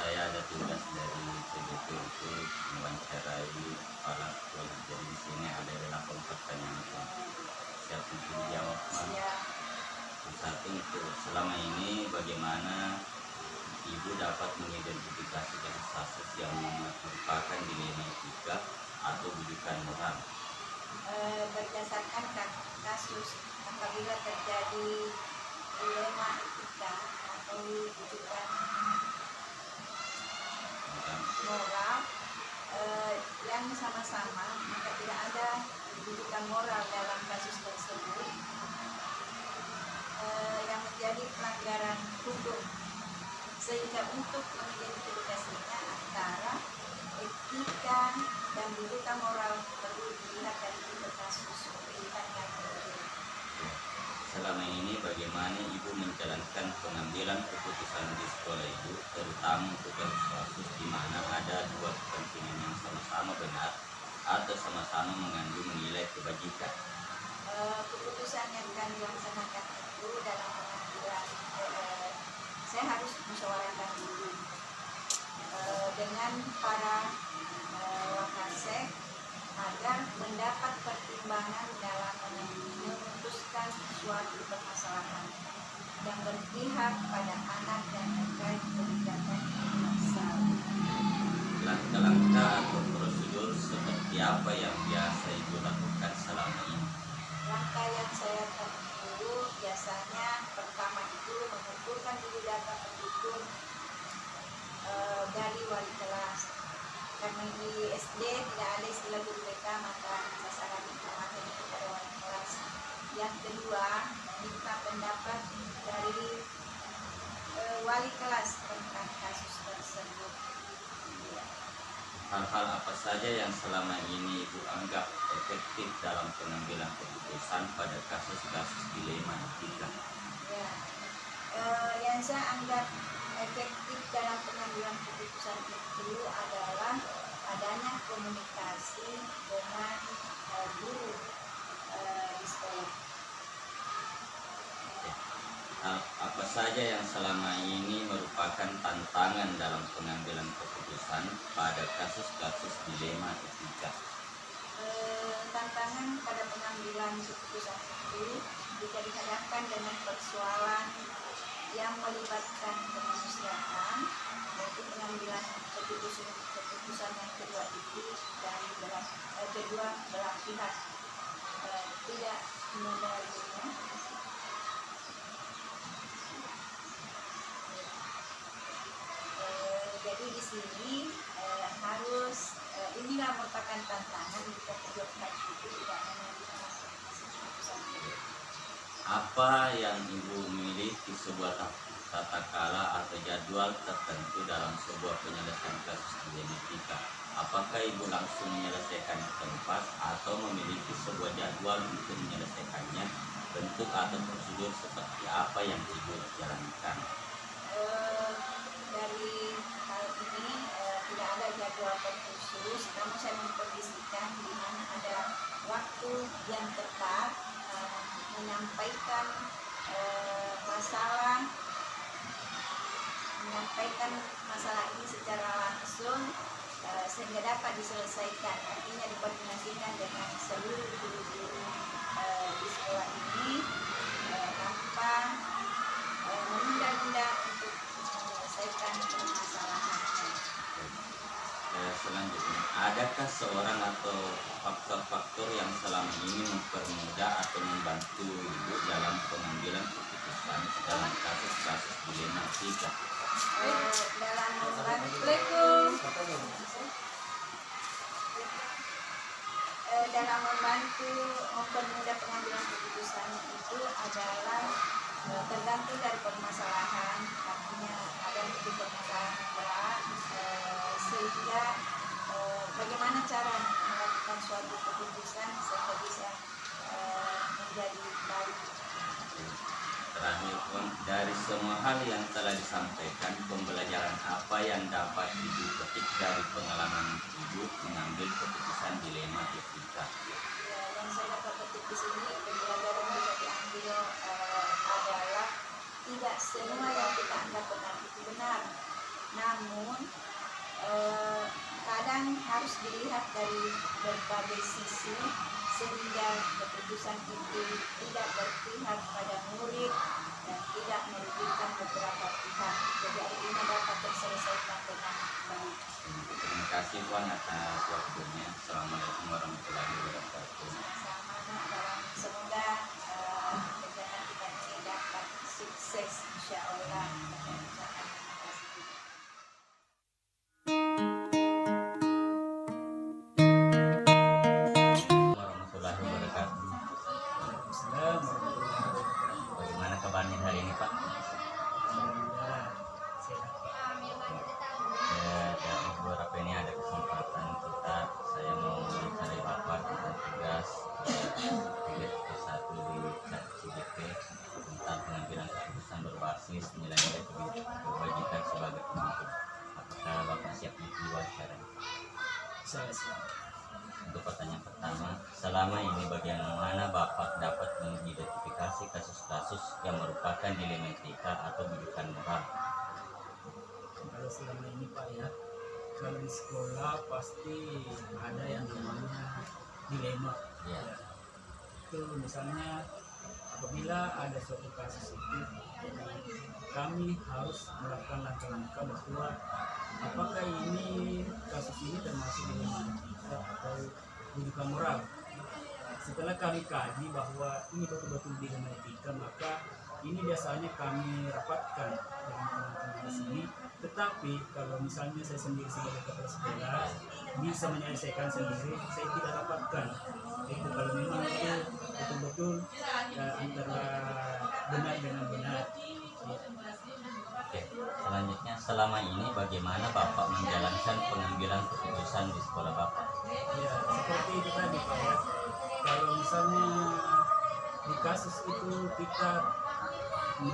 saya ada tugas dari PBP untuk mewawancarai kepala sekolah. Jadi di sini ada 8 pertanyaan. Siap untuk dijawab, Mas? Satu, itu selama ini bagaimana Ibu dapat mengidentifikasi kasus-kasus yang merupakan dilema etika atau rujukan moral? Berdasarkan kasus, apabila terjadi dilema etika atau rujukan moral yang sama-sama, maka tidak ada rujukan moral dalam kasus tersebut yang menjadi pelanggaran hukum, sehingga untuk mengidentifikasinya antara etika dan rujukan moral perlu dilihat dari kasus pilihan yang berbeda. Selama ini bagaimana Ibu menjalankan pengambilan keputusan di sekolah Ibu, terutama untuk kasus di mana ada dua kepentingan yang sama-sama benar atau sama-sama mengandung nilai kebajikan? Keputusan yang kami laksanakan itu dalam pengambilan, saya harus musyawarahkan dulu dengan para wakasek agar mendapat pertimbangan dalam memutuskan suatu permasalahan yang berpihak pada anak dan terkait kebijakan universal. Langkah-langkah atau prosedur seperti apa yang biasa Ibu lakukan selama ini? Langkah yang saya tempuh biasanya pertama itu mengumpulkan dulu data pendukung dari wali kelas. Karena di SD tidak ada istilah guru BK, maka sasaran informasi kepada wali kelas. Yang kedua, minta pendapat dari wali kelas tentang kasus tersebut. Hal-hal apa saja yang selama ini Ibu anggap efektif dalam pengambilan keputusan pada kasus-kasus dilema etika? Yang saya anggap efektif dalam pengambilan keputusan itu adalah adanya komunikasi dengan guru di sekolah. Hal apa saja yang selama ini merupakan tantangan dalam pengambilan keputusan pada kasus-kasus dilema etika? Tantangan pada pengambilan keputusan itu jika dihadapkan dengan persoalan yang melibatkan kemanusiaan, yaitu pengambilan keputusan yang kedua itu dari kedua belah pihak tidak menerima. Jadi di sini harus inilah merupakan tantangan jika kedua pihak itu tidak menerima keputusan itu. Apa yang Ibu miliki sebuah tata kala atau jadwal tertentu dalam sebuah penyelesaian kasus dilema etika? Apakah Ibu langsung menyelesaikan di tempat atau memiliki sebuah jadwal untuk menyelesaikannya? Bentuk atau prosedur seperti apa yang Ibu jalankan? Dari hal ini tidak ada jadwal khusus, namun saya mengkondisikan di mana ada waktu yang tepat menyampaikan masalah ini secara langsung sehingga dapat diselesaikan, artinya dikoordinasikan dengan seluruh guru-guru di sekolah ini tanpa menunda-nunda untuk menyelesaikan permasalahannya. Selanjutnya, adakah seorang atau faktor-faktor yang selama ini mempermudah atau membantu Ibu dalam pengambilan keputusan dalam kasus-kasus dilema etika? Dalam membantu mempermudah pengambilan keputusan itu adalah tergantung dari permasalahan, artinya ada yang permasalahan berat, sehingga bagaimana cara melakukan suatu keputusan sehingga bisa menjadi baik. Terakhir, dari semua hal yang telah disampaikan, pembelajaran apa yang dapat Ibu petik dari pengalaman Ibu mengambil keputusan dilema etika? Yang saya dapat petik di sini, pembelajaran yang bisa diambil adalah tidak semua yang kita anggap benar itu benar. namun kadang harus dilihat dari berbagai sisi sehingga keputusan itu tidak berpihak pada murid dan tidak merugikan beberapa pihak. Jadi akhirnya dapat terselesaikan dengan baik. Terima kasih Puan atas waktunya. Assalamualaikum warahmatullahi wabarakatuh. Sama-sama, dan semoga kegiatan kita ini dapat sukses insya Allah. Warahmatullahi wabarakatuh. Bagaimana kabarnya hari ini Pak? Dari beberapa ini ada kesempatan saya mau mencari Bapak tentang tugas satu di CGP tentang pengambilan keputusan berbasis nilai-nilai kebajikan sebagai pemimpin. Apakah Bapak siap diwawancara? Untuk pertanyaan pertama, selama ini bagaimana Bapak dapat mengidentifikasi kasus-kasus yang merupakan dilema etika atau bidikan moral? Kalau selama ini Pak ya, kalau di sekolah pasti ada yang namanya dilema. Ya. Itu misalnya apabila ada suatu kasus itu, kami harus melakukan langkah-langkah bahwa apakah kasus ini termasuk dilema etika atau bidikan moral. Setelah kami kaji bahwa ini betul-betul dilema etika, maka ini biasanya kami rapatkan dengan teman-teman di sini. Tetapi kalau misalnya saya sendiri sebagai kepala sekolah bisa menyelesaikan sendiri, saya tidak rapatkan. Itu kalau memang itu betul-betul antara benar dengan benar. Oke, selanjutnya selama ini bagaimana Bapak menjalankan pengambilan keputusan di sekolah Bapak? Ya, seperti itu tadi Pak ya. Kalau misalnya di kasus itu kita di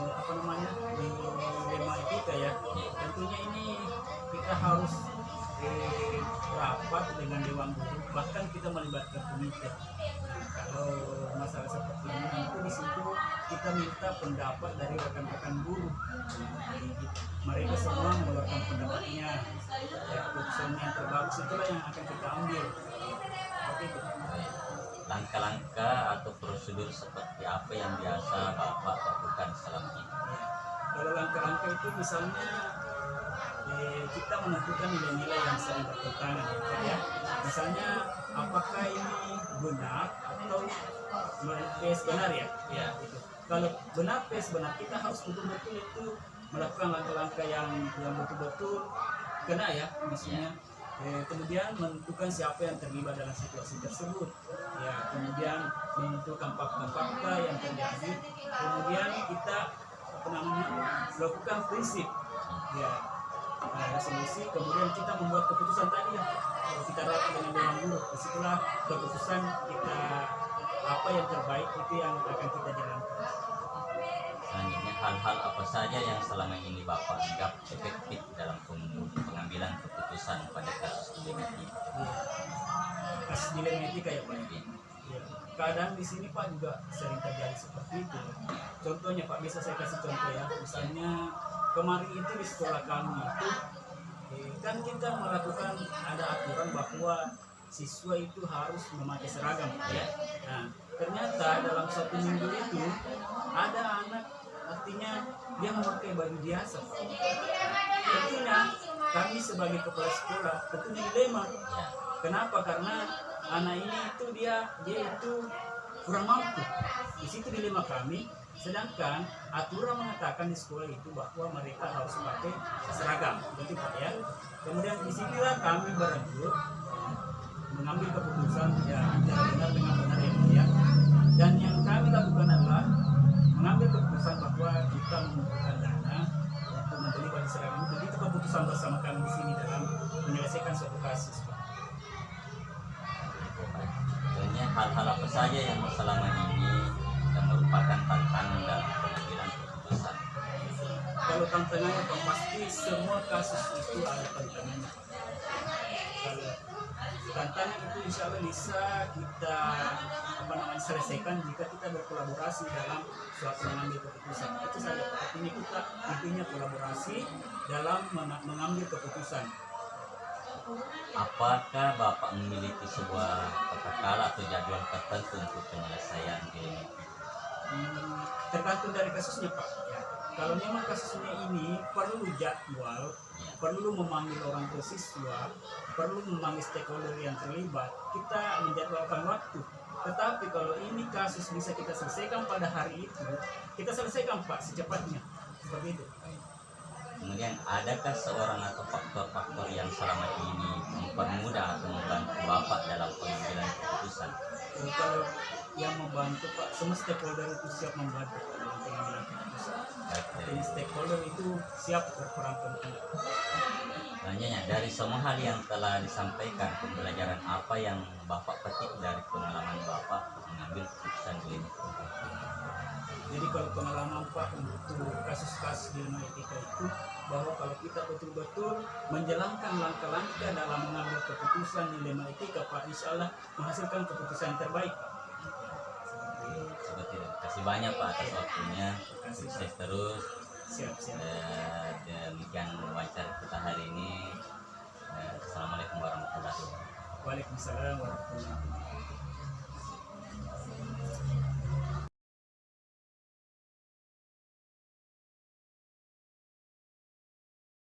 dilema etika ya, tentunya ini kita harus rapat dengan dewan guru, bahkan kita melibatkan komite. Nah, kalau masalah seperti ini itu di situ kita minta pendapat dari rekan-rekan guru. Mereka semua mengeluarkan pendapatnya, ya, keputusan yang terbagus itulah yang akan kita ambil. Oke, itu. Langkah-langkah atau prosedur seperti apa yang biasa Bapak lakukan selama ini? Kalau langkah-langkah itu misalnya kita menentukan nilai-nilai yang sering bertentangan ya. Misalnya apakah ini benar atau PS benar ya? Ya, itu. Kalau benar PS benar, kita harus betul-betul itu melakukan langkah-langkah yang betul-betul kena ya, maksudnya. Kemudian menentukan siapa yang terlibat dalam situasi tersebut, ya, kemudian menentukan fakta-fakta yang terjadi, kemudian kita melakukan prinsip, ya, resolusi, kemudian kita membuat keputusan tadi ya, kita rapat dengan dewan guru, disitulah keputusan kita apa yang terbaik itu yang akan kita jalankan. Selanjutnya, hal-hal apa saja yang selama ini Bapak anggap efektif dalam pengambilan keputusan pada kasus dilema etika? Kasus dilema etika ya Pak. Ya. Keadaan di sini Pak juga sering terjadi seperti itu. Contohnya Pak, bisa saya kasih contoh ya. Misalnya kemarin itu di sekolah kami itu kan kita melakukan ada aturan bahwa siswa itu harus memakai seragam. Ya. Nah, ternyata dalam satu minggu itu ada anak, artinya dia memakai baju biasa. Tentunya kami sebagai kepala sekolah tentunya dilema. Kenapa? Karena anak ini itu dia itu kurang mampu. Di situ dilema kami. Sedangkan aturan mengatakan di sekolah itu bahwa mereka harus pakai seragam, betul Pak ya. Kemudian disitulah kami berembuk mengambil keputusan ya antara benar dengan benar ya. Dan yang kami lakukan adalah mengambil keputusan bahwa kita membutuhkan dana untuk membeli baju seragam itu. Itu keputusan bersama kami di sini dalam menyelesaikan suatu kasus. Contohnya hal-hal apa saja yang selama ini yang merupakan tantangan dalam pengambilan keputusan? Kalau tantangannya Pak, pasti semua kasus itu ada tantangannya. Kalau tantangan itu insya Allah bisa kita selesaikan jika kita berkolaborasi dalam suatu mengambil keputusan. Itu saja Pak. Artinya kita intinya kolaborasi dalam mengambil keputusan. Apakah Bapak memiliki sebuah protokol atau jadwal tertentu untuk penyelesaian dilema itu? Tergantung dari kasusnya Pak. Ya. Kalau memang kasusnya ini perlu jadwal, perlu memanggil orang tua siswa, perlu memanggil stakeholder yang terlibat, kita menjadwalkan waktu. Tetapi kalau ini kasus bisa kita selesaikan pada hari itu, kita selesaikan Pak secepatnya. Seperti itu. Kemudian adakah seorang atau faktor-faktor yang selama ini mempermudah atau membantu Bapak dalam pengambilan keputusan? Kalau yang membantu Pak, semua stakeholder itu siap membantu Pak dalam pengambilan keputusan. Jadi stakeholder itu siap berperan penting. Selanjutnya, dari semua hal yang telah disampaikan, pembelajaran apa yang Bapak petik dari pengalaman Bapak mengambil keputusan dilema? Jadi kalau pengalaman Pak untuk kasus-kasus dilema etika itu, bahwa kalau kita betul-betul menjalankan langkah-langkah dalam mengambil keputusan dilema etika Pak, insya Allah menghasilkan keputusan yang terbaik. Seperti itu. Terima kasih banyak Pak atas waktunya. Sukses terus. Siap. Demikian wawancara kita hari ini. Assalamualaikum warahmatullahi wabarakatuh. Waalaikumsalam warahmatullahi wabarakatuh.